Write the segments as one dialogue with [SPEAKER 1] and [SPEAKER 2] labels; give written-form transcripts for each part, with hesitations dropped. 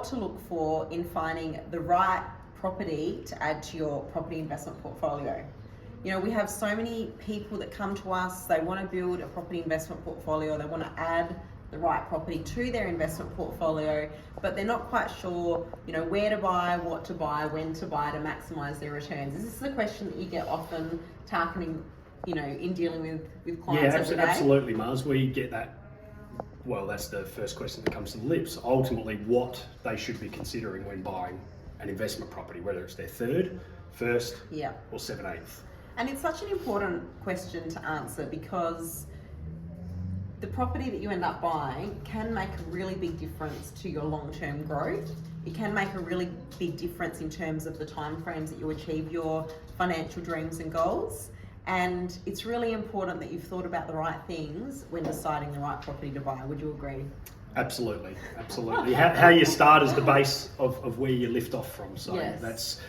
[SPEAKER 1] to look for in finding the right property to add to your property investment portfolio. You know, we have so many people that come to us, they want to build a property investment portfolio, they want to add the right property to their investment portfolio, but they're not quite sure, you know, where to buy, what to buy, when to buy to maximize their returns. This is a question that you get often, Tarkin, you know, in dealing with clients every day.
[SPEAKER 2] Absolutely, Mars. We get that. Well, that's the first question that comes to the lips. Ultimately, what they should be considering when buying an investment property, whether it's their third, first, or 7/8.
[SPEAKER 1] And it's such an important question to answer because the property that you end up buying can make a really big difference to your long-term growth. It can make a really big difference in terms of the timeframes that you achieve your financial dreams and goals. And it's really important that you've thought about the right things when deciding the right property to buy. Would you agree?
[SPEAKER 2] Absolutely. How you start is the base of where you lift off from. So that's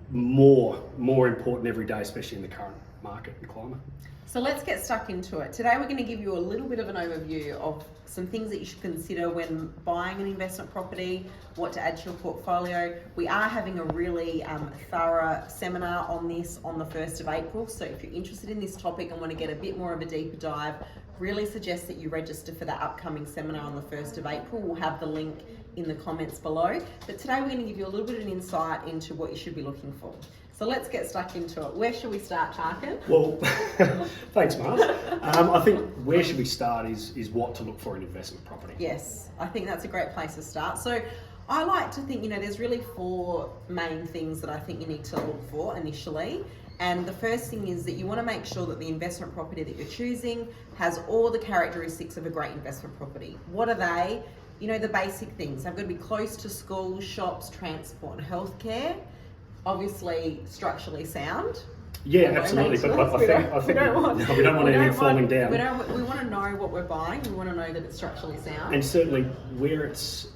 [SPEAKER 2] more important every day, especially in the current market and climate.
[SPEAKER 1] So let's get stuck into it. Today we're going to give you a little bit of an overview of some things that you should consider when buying an investment property, what to add to your portfolio. We are having a really thorough seminar on this on the 1st of April. So if you're interested in this topic and want to get a bit more of a deeper dive, really suggest that you register for that upcoming seminar on the 1st of April. We'll have the link in the comments below. But today we're going to give you a little bit of an insight into what you should be looking for. So let's get stuck into it. Where should we start, Tarkin?
[SPEAKER 2] Well, thanks, Mars. I think where should we start is what to look for in investment property.
[SPEAKER 1] Yes, I think that's a great place to start. So I like to think, you know, there's really 4 main things that I think you need to look for initially. And the first thing is that you want to make sure that the investment property that you're choosing has all the characteristics of a great investment property. What are they? You know, the basic things. They've got to be close to schools, shops, transport and healthcare. Obviously structurally sound.
[SPEAKER 2] Yeah, absolutely. But I think we don't want anything falling down.
[SPEAKER 1] We want to know what we're buying. We want to know that it's structurally sound.
[SPEAKER 2] And certainly where it's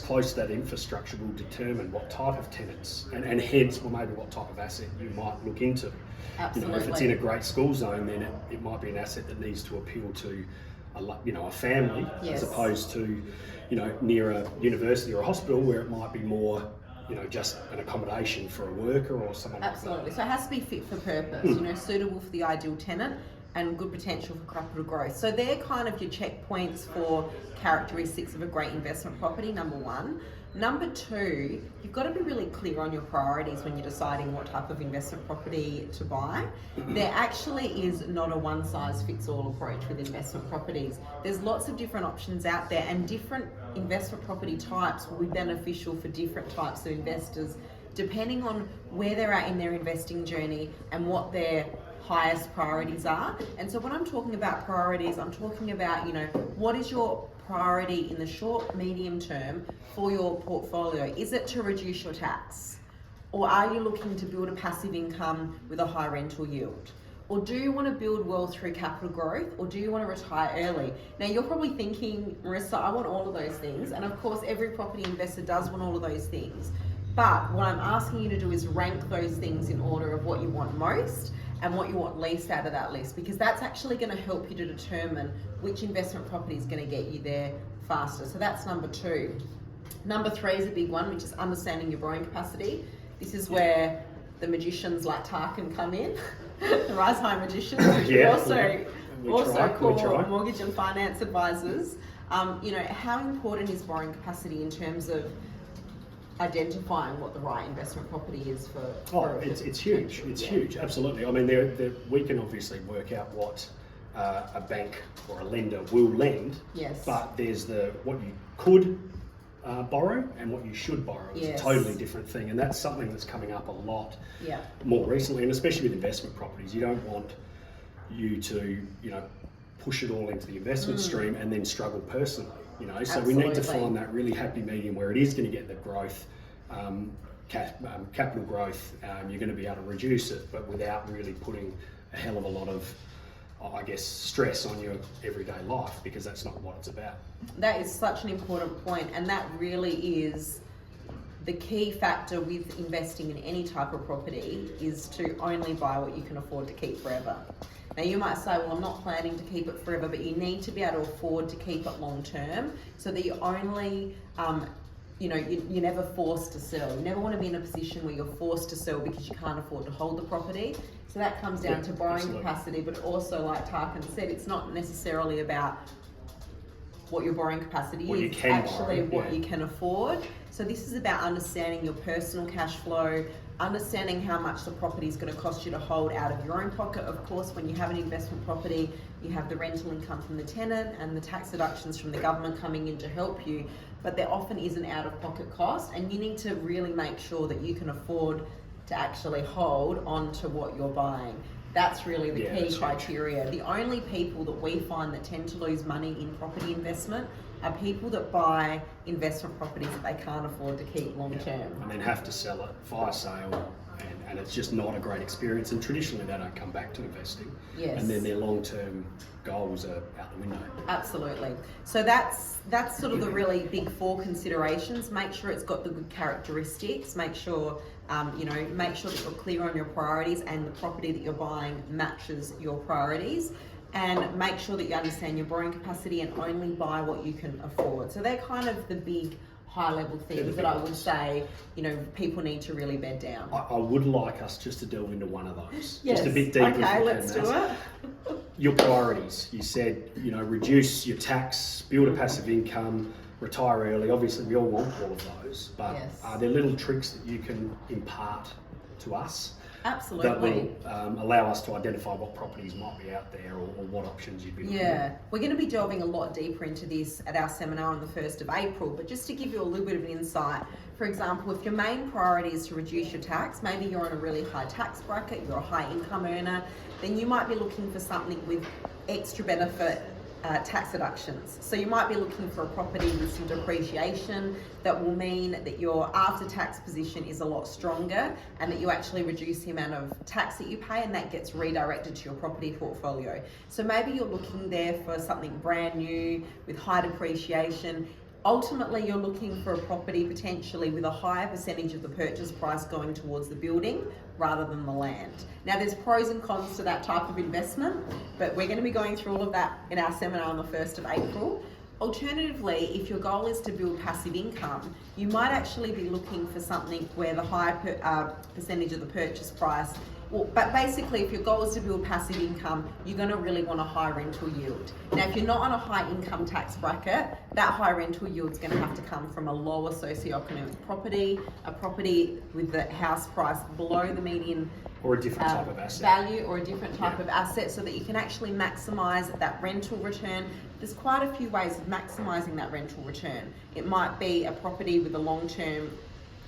[SPEAKER 2] close to that infrastructure will determine what type of tenants and hence, well, maybe what type of asset you might look into.
[SPEAKER 1] Absolutely.
[SPEAKER 2] You know, if it's in a great school zone, then it might be an asset that needs to appeal to a family as opposed to, you know, near a university or a hospital where it might be more, you know, just an accommodation for a worker or someone
[SPEAKER 1] Absolutely.
[SPEAKER 2] like that.
[SPEAKER 1] So it has to be fit for purpose, you know, suitable for the ideal tenant and good potential for capital growth. So they're kind of your checkpoints for characteristics of a great investment property, number 1. Number 2, you've got to be really clear on your priorities when you're deciding what type of investment property to buy. There actually is not a one-size-fits-all approach with investment properties. There's lots of different options out there and different investment property types will be beneficial for different types of investors depending on where they're at in their investing journey and what their highest priorities are. And so when I'm talking about priorities, I'm talking about, you know, what is your priority in the short, medium term for your portfolio? Is it to reduce your tax? Or are you looking to build a passive income with a high rental yield? Or do you want to build wealth through capital growth? Or do you want to retire early? Now you're probably thinking, Marissa, I want all of those things. And of course, every property investor does want all of those things. But what I'm asking you to do is rank those things in order of what you want most and what you want least out of that list, because that's actually going to help you to determine which investment property is going to get you there faster. So that's number 2. Number 3 is a big one, which is understanding your borrowing capacity. This is where the magicians like Tarkin come in, the Rise High magicians, which we also call mortgage and finance advisors. You know, how important is borrowing capacity in terms of identifying what the right investment property is for
[SPEAKER 2] it's huge. It's huge, absolutely. I mean, we can obviously work out what a bank or a lender will lend.
[SPEAKER 1] Yes.
[SPEAKER 2] But there's what you could borrow and what you should borrow. It's a totally different thing, and that's something that's coming up a lot more recently, and especially with investment properties. You don't want you to, you know, push it all into the investment stream and then struggle personally. You know, so we need to find that really happy medium where it is going to get the growth, capital growth. You're going to be able to reduce it, but without really putting a hell of a lot of, I guess, stress on your everyday life, because that's not what it's about.
[SPEAKER 1] That is such an important point, and that really is the key factor with investing in any type of property, is to only buy what you can afford to keep forever. Now you might say, well, I'm not planning to keep it forever, but you need to be able to afford to keep it long term so that you only you're never forced to sell. You never want to be in a position where you're forced to sell because you can't afford to hold the property. So that comes down to borrowing capacity, but also, like Tarkin said, it's not necessarily about what your borrowing capacity
[SPEAKER 2] what
[SPEAKER 1] is, actually what you can afford. So this is about understanding your personal cash flow, understanding how much the property is going to cost you to hold out of your own pocket. Of course, when you have an investment property, you have the rental income from the tenant and the tax deductions from the government coming in to help you, but there often is an out-of-pocket cost, and you need to really make sure that you can afford to actually hold on to what you're buying. That's really the key criteria. The only people that we find that tend to lose money in property investment are people that buy investment properties that they can't afford to keep long term.
[SPEAKER 2] And then have to sell it, fire sale, and it's just not a great experience. And traditionally they don't come back to investing.
[SPEAKER 1] Yes.
[SPEAKER 2] And then their long-term goals are out the window.
[SPEAKER 1] Absolutely. So that's sort of the really big 4 considerations. Make sure it's got the good characteristics. Make sure make sure that you're clear on your priorities and the property that you're buying matches your priorities. And make sure that you understand your borrowing capacity and only buy what you can afford. So they're kind of the big high-level things that I would say, people need to really bed down.
[SPEAKER 2] I would like us just to delve into one of those.
[SPEAKER 1] Yes.
[SPEAKER 2] Just a bit deeper.
[SPEAKER 1] Okay, let's do it.
[SPEAKER 2] Your priorities. You said, reduce your tax, build a passive income, retire early. Obviously, we all want all of those, but are there little tricks that you can impart to us?
[SPEAKER 1] Absolutely.
[SPEAKER 2] That will allow us to identify what properties might be out there or what options you'd be looking at.
[SPEAKER 1] We're going to be delving a lot deeper into this at our seminar on the 1st of April, but just to give you a little bit of an insight, for example, if your main priority is to reduce your tax, maybe you're on a really high tax bracket, you're a high income earner, then you might be looking for something with extra benefit tax deductions. So you might be looking for a property with some depreciation that will mean that your after-tax position is a lot stronger and that you actually reduce the amount of tax that you pay, and that gets redirected to your property portfolio. So maybe you're looking there for something brand new with high depreciation. Ultimately, you're looking for a property potentially with a higher percentage of the purchase price going towards the building rather than the land. Now, there's pros and cons to that type of investment, but we're going to be going through all of that in our seminar on the 1st of April. Alternatively, if your goal is to build passive income, you might actually be looking for something where the higher percentage of the purchase price, but basically if your goal is to build passive income, you're going to really want a high rental yield. Now, if you're not on a high income tax bracket, that high rental yield is going to have to come from a lower socioeconomic property, a property with the house price below the median
[SPEAKER 2] or a different type of asset
[SPEAKER 1] value, or a different type of asset, so that you can actually maximize that rental return. There's quite a few ways of maximizing that rental return. It might be a property with a long-term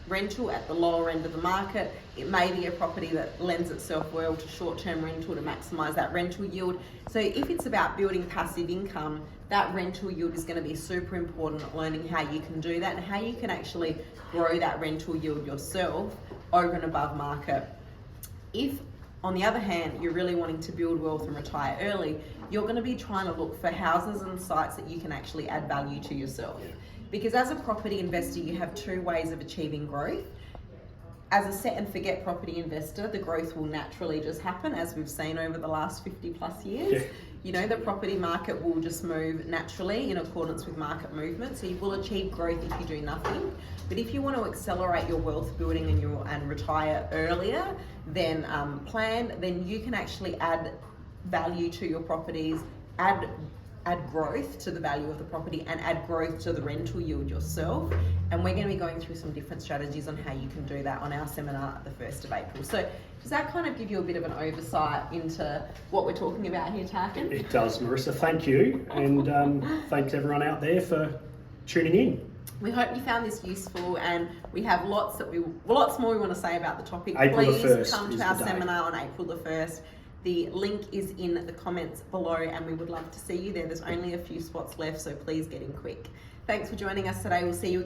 [SPEAKER 1] rental at the lower end of the market. It may be a property that lends itself well to short-term rental to maximize that rental yield. So if it's about building passive income, that rental yield is going to be super important at learning how you can do that and how you can actually grow that rental yield yourself over and above market. If, on the other hand, you're really wanting to build wealth and retire early, you're going to be trying to look for houses and sites that you can actually add value to yourself. Because as a property investor, you have 2 ways of achieving growth. As a set and forget property investor, the growth will naturally just happen, as we've seen over the last 50 plus years. The property market will just move naturally in accordance with market movement. So you will achieve growth if you do nothing. But if you want to accelerate your wealth building and retire earlier than planned, then you can actually add value to your properties, add growth to the value of the property, and add growth to the rental yield yourself. And we're going to be going through some different strategies on how you can do that on our seminar at the 1st of April. So does that kind of give you a bit of an oversight into what we're talking about here, Tarkin?
[SPEAKER 2] It does, Marissa. Thank you. And thanks everyone out there for tuning in.
[SPEAKER 1] We hope you found this useful, and we have lots more we want to say about the topic.
[SPEAKER 2] April
[SPEAKER 1] Please
[SPEAKER 2] the 1st
[SPEAKER 1] come to our seminar on April the 1st. The link is in the comments below, and we would love to see you there. There's only a few spots left, so please get in quick. Thanks for joining us today. We'll see you again